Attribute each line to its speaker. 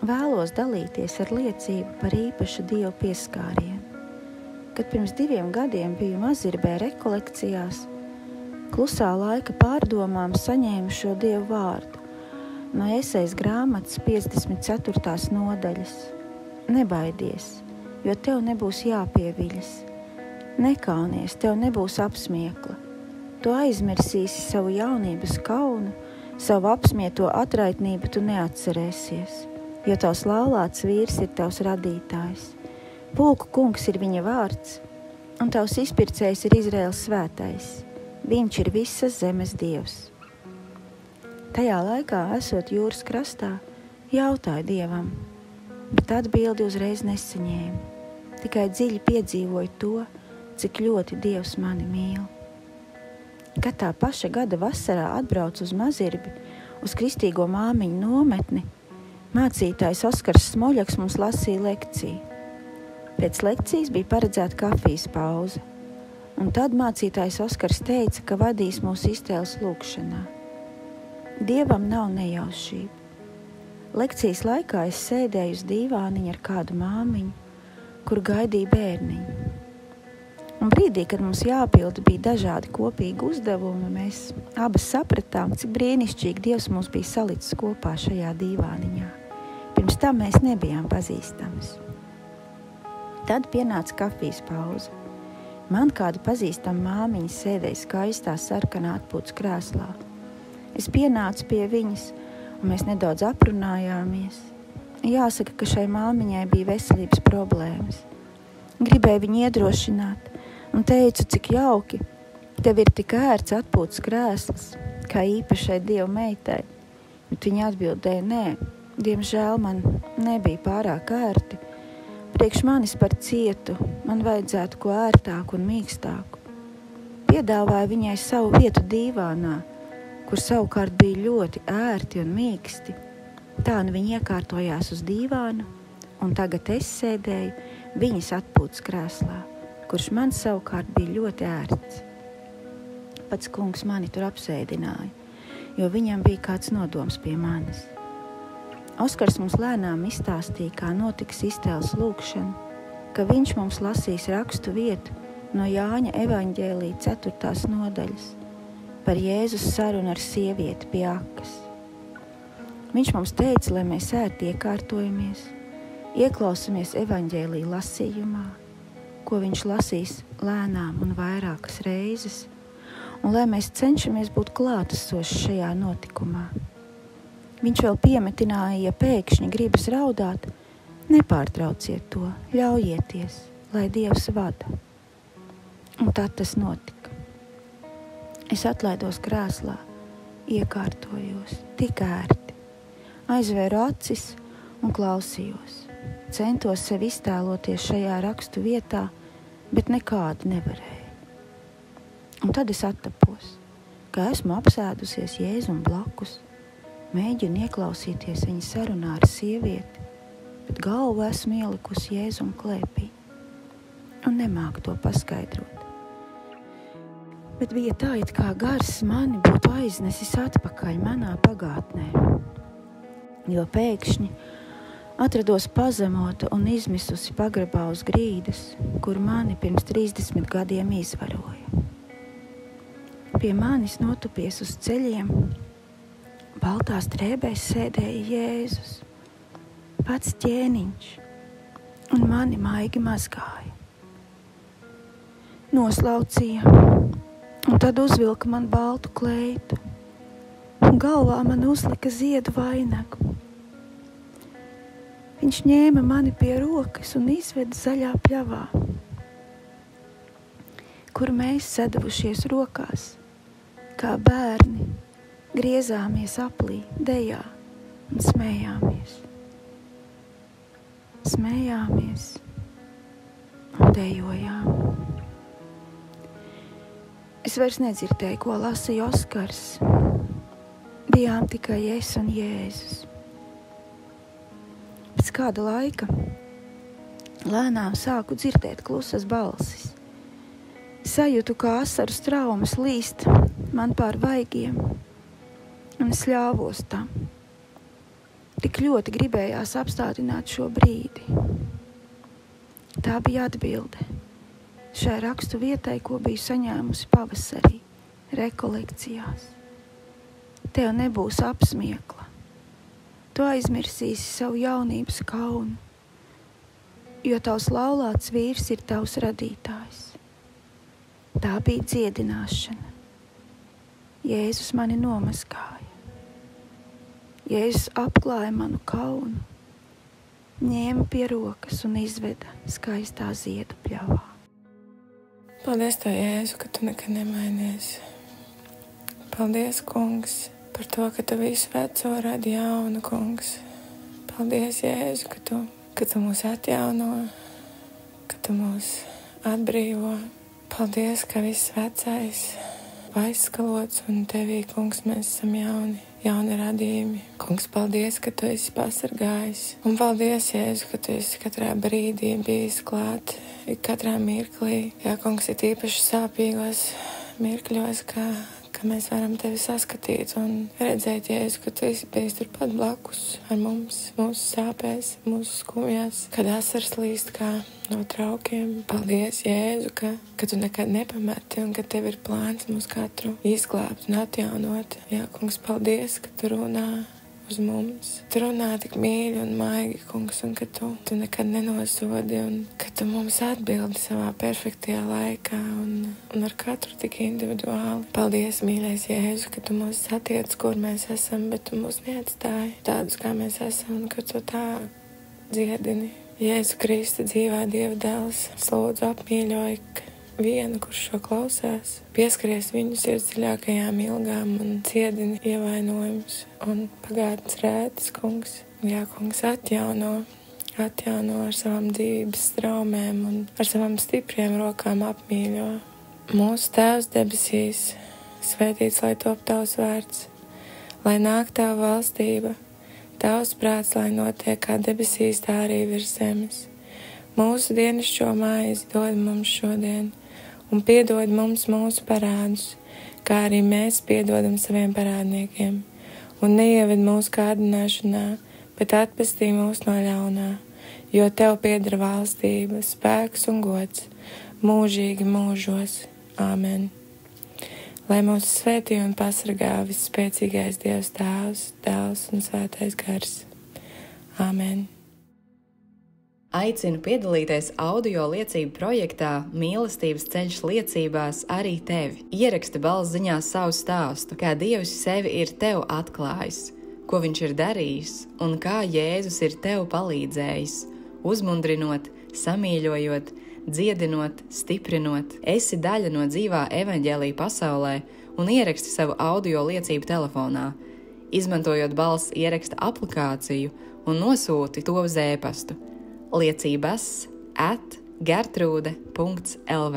Speaker 1: Vēlos dalīties ar liecību par īpašu Dievu pieskārienu. Kad pirms 2 gadiem biju Mazirbē rekolekcijās, klusā laika pārdomām saņēmu šo Dievu vārdu no esejas grāmatas 54. nodaļas. Nebaidies, jo tev nebūs jāpieviļas. Nekaunies, tev nebūs apsmiekla. Tu aizmirsīsi savu jaunības kaunu, savu apsmieto atraitnību tu neatcerēsies, jo tavs laulāts vīrs ir tavs radītājs. Pulku kungs ir viņa vārds, un tavs izpircējs ir Izraēls svētais. Viņš ir visas zemes dievs. Tajā laikā, esot jūras krastā, jautāju Dievam, bet atbildi uzreiz nesaņēmu. Tikai dziļi piedzīvoju to, cik ļoti Dievs mani mīl. Kad tā paša gada vasarā atbraucu uz Mazirbi, uz kristīgo māmiņu nometni, mācītājs Oskars Smoļaks mums lasīja lekciju. Pēc lekcijas bija paredzēta kafijas pauze, un tad mācītājs Oskars teica, ka vadīs mūs iztēles lūkšanā. Dievam nav nejaušība. Lekcijas laikā es sēdēju uz dīvāniņa ar kādu māmiņu, kur gaidīja bērniņu. Un brīdī, kad mums jāpilda bija dažādi kopīgi uzdevumi, mēs abas sapratām, cik brīnišķīgi Dievs mūs bija salicis kopā šajā dīvāniņā. Pirms tam mēs nebijām pazīstamas. Tad pienāca kafijas pauze. Man kāda pazīstama māmiņa sēdēja skaistā sarkanā atpūtas krēslā. Es pienācu pie viņas, un mēs nedaudz aprunājāmies. Jāsaka, ka šai māmiņai bija veselības problēmas. Gribēju viņu iedrošināt un teicu, cik jauki, tev ir tik ērts atpūtas krēsls, kā īpašai Dieva meitai. Bet viņa atbildēja, nē, diemžēl man nebija pārāk ērti. Priekš manis par cietu, man vajadzētu ko ērtāku un mīkstāku. Piedāvāju viņai savu vietu dīvānā, kur savukārt bija ļoti ērti un mīksti. Tā nu viņa iekārtojās uz dīvānu, un tagad es sēdēju viņas atpūtas krēslā, kurš man savukārt bija ļoti ērts. Pats kungs mani tur apsēdināja, jo viņam bija kāds nodoms pie manis. Oskars mums lēnām izstāstīja, kā notiks iztēles lūkšana, ka viņš mums lasīs rakstu vietu no Jāņa evaņģēlija 4. nodaļas par Jēzus sarunu ar sievieti pie akas. Viņš mums teica, lai mēs ērti iekārtojamies, ieklausamies evaņģēlija lasījumā, ko viņš lasīs lēnām un vairākas reizes, un lai mēs cenšamies būt klātesoši šajā notikumā. Viņš vēl piemetināja, ja pēkšņi gribas raudāt, nepārtrauciet to, ļaujieties, lai Dievs vada. Un tad tas notika. Es atlaidos krēslā, iekārtojos, tik ērti, aizvēru acis un klausījos. Centos sevi iztēloties šajā rakstu vietā, bet nekādi nevarēju. Un tad es attapos, ka esmu apsēdusies Jēzum blakus, mēģinu ieklausīties viņa sarunā ar sievieti, bet galvu esmu ielikusi Jēzum klēpī un nemāku to paskaidrot. Bet bija tā, it kā gars mani būtu aiznesis atpakaļ manā pagātnē, jo pēkšņi atrados pazemota un izmisusi pagrabā uz grīdas, kur mani pirms 30 gadiem izvaroja. Pie manis notupies uz ceļiem, baltās drēbēs sēdēja Jēzus, pats ķēniņš, un mani maigi mazgāja. Noslaucīja, un tad uzvilka man baltu kleitu, un galvā man uzlika ziedu vainagu. Viņš ņēma mani pie rokas un izveda zaļā pļavā, kur mēs sadavušies rokās, kā bērni, griezāmies aplī, dejā un smējāmies. Smējāmies un dejojām. Es vairs nedzirdēju, ko lasīja Oskars. Bijām tikai es un Jēzus. Pēc kāda laika lēnām sāku dzirdēt klusas balsis. Sajūtu, kā asaru straumes līst man pār vaigiem, un es ļāvos tam. Tik ļoti gribējās apstādināt šo brīdi. Tā bija atbilde šai rakstu vietai, ko biju saņēmusi pavasarī, rekolekcijās. Tev nebūs apsmiekla. Tu aizmirsīsi savu jaunības kaunu, jo tavs laulāts vīrs ir tavs radītājs. Tā bija dziedināšana. Jēzus mani nomazgāja. Jēzus apklāja manu kaunu, ņēma pie rokas un izveda skaistā ziedu pļavā.
Speaker 2: Paldies Tev, Jēzu, ka Tu nekad nemainies. Paldies, Kungs, par to, ka Tu visu veco radi jaunu, Kungs. Paldies, Jēzu, ka Tu mūs atjauno, ka Tu mūs atbrīvo. Paldies, ka viss vecais aizskalots un Tevī, Kungs, mēs esam jauni radījumi. Kungs, paldies, ka Tu esi pasargājis. Un paldies, Jēzu, ka Tu esi katrā brīdī bijis klāt, katrā mirklī. Jā, Kungs, ir īpaši sāpīgos mirkļos, ka mēs varam Tevi saskatīt un redzēt, Jēzu, ka Tu esi bijis turpat blakus ar mums, mūsu sāpēs, mūsu skumjās, kad asars līst kā no traukiem. Paldies, Jēzu, ka Tu nekad nepameti un ka Tev ir plāns mūs katru izglābt un atjaunot. Jā, Kungs, paldies, ka Tu runā uz mums. Tu runā tik mīļi un maigi, Kungs, un ka Tu nekad nenosodi un ka Tu mums atbildi savā perfektajā laikā un ar katru tik individuāli. Paldies, mīļais Jēzu, ka Tu mūs satiec, kur mēs esam, bet Tu mūs neatstāji tādus, kā mēs esam, un ka Tu tā dziedini. Jēzu Kristi, dzīvā Dieva dēls, lūdzu apmīļoji vienu, kurš šo klausās, pieskaries viņu sirdsdziļākajām ilgām un ciedini ievainojumus un pagātnes rētas, Kungs. Jā, Kungs, atjauno ar savām dzīvības straumēm un ar savām stipriem rokām apmīļo. Mūsu Tēvs debesīs, svētīts lai top Tavs vārds, lai nāk Tava valstība, Tavs prāts, lai notiek kā debesīs, tā arī virs zemes. Mūsu dienascho maizi dod mums šodien, un piedod mums mūsu parādus, kā arī mēs piedodam saviem parādniekiem. Un neieved mūsu kārdināšanā, bet atpestī mūs no ļaunā, jo Tev pieder valstība, spēks un gods, mūžīgi mūžos. Āmen. Lai mūs svētī un pasargā visspēcīgais Dievs Tēvs, Dēls un Svētais Gars. Āmen.
Speaker 3: Aicinu piedalīties audio liecību projektā Mīlestības ceļš liecībās arī tevi. Ieraksti balsziņās savu stāstu, kā Dievs sevi ir tev atklājis, ko Viņš ir darījis un kā Jēzus ir tev palīdzējis, uzmundrinot, samīļojot, dziedinot, stiprinot. Esi daļa no dzīvā evaņģēlija pasaulē un ieraksti savu audio liecību telefonā, izmantojot balss ieraksta aplikāciju un nosūti to uz e-pastu liecības@gertrude.lv